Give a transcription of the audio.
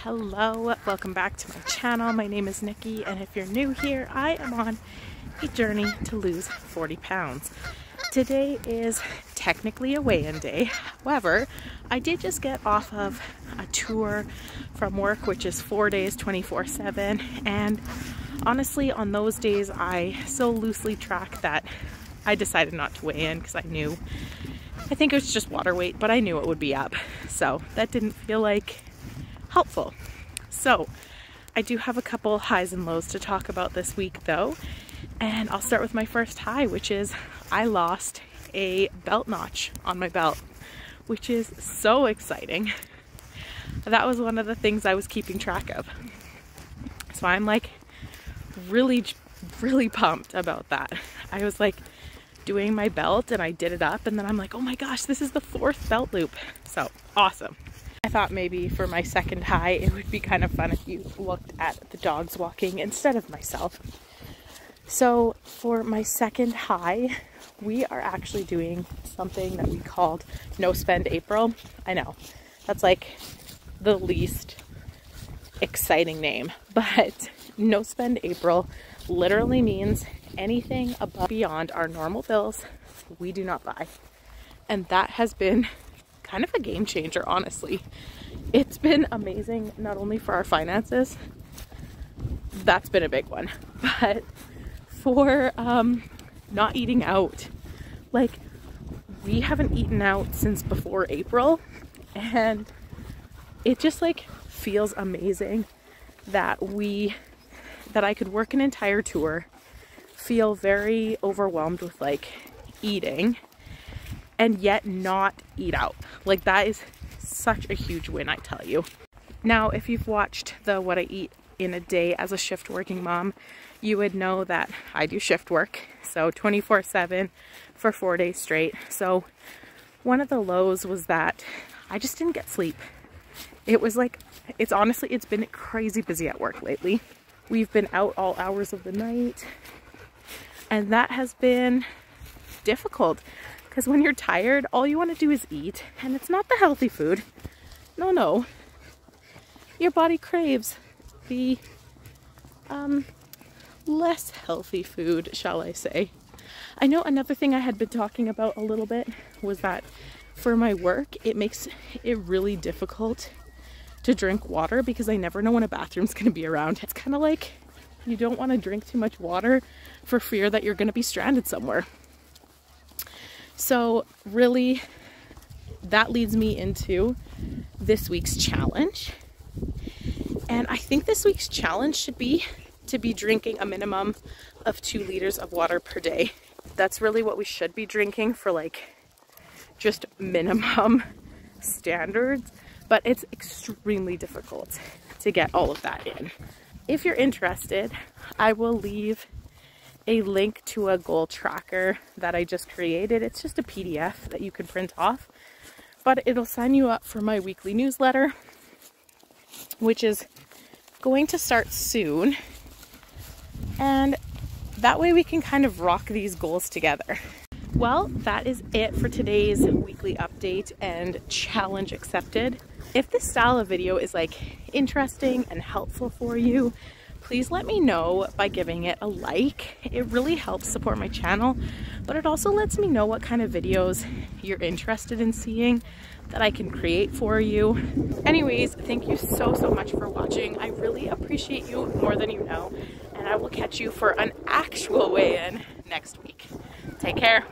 Hello, welcome back to my channel. My name is Nikki, and if you're new here, I am on a journey to lose 40 pounds. Today is technically a weigh-in day. However, I did just get off of a tour from work, which is 4 days, 24/7. And honestly, on those days, I so loosely track that I decided not to weigh in because I think it was just water weight, but I knew it would be up. So that didn't feel like helpful. So I do have a couple highs and lows to talk about this week though. And I'll start with my first high, which is I lost a belt notch on my belt, which is so exciting. That was one of the things I was keeping track of. So I'm like really pumped about that. I was like doing my belt and I did it up, and then I'm like, oh my gosh, this is the 4th belt loop. So awesome. I thought maybe for my second high, it would be kind of fun if you looked at the dogs walking instead of myself. So for my second high, we are actually doing something that we called No Spend April. I know, that's like the least exciting name, but No Spend April literally means anything above and beyond our normal bills, we do not buy. And that has been kind of a game changer, honestly. It's been amazing, not only for our finances, that's been a big one, but for not eating out. Like, we haven't eaten out since before April, and it just like feels amazing that I could work an entire tour, feel very overwhelmed with like eating, and yet not eat out. Like, that is such a huge win, I tell you. Now, if you've watched the What I Eat in a Day as a shift working mom, you would know that I do shift work, so 24/7 for 4 days straight. So one of the lows was that I just didn't get sleep. It was like, it's been crazy busy at work lately. We've been out all hours of the night, and that has been difficult because when you're tired, all you want to do is eat, and it's not the healthy food. No. Your body craves the less healthy food, shall I say. I know another thing I had been talking about a little bit was that for my work, it makes it really difficult to drink water because I never know when a bathroom's going to be around. It's kind of like you don't want to drink too much water for fear that you're going to be stranded somewhere. So really, that leads me into this week's challenge. And I think this week's challenge should be to be drinking a minimum of 2 liters of water per day. That's really what we should be drinking for like just minimum standards, but it's extremely difficult to get all of that in. If you're interested, I will leave a link to a goal tracker that I just created. It's just a PDF that you can print off, but it'll sign you up for my weekly newsletter, which is going to start soon. And that way we can kind of rock these goals together. Well, that is it for today's weekly update and challenge accepted. If this style of video is like interesting and helpful for you, please let me know by giving it a like. It really helps support my channel, but it also lets me know what kind of videos you're interested in seeing that I can create for you. Anyways, thank you so much for watching. I really appreciate you more than you know, and I will catch you for an actual weigh-in next week. Take care.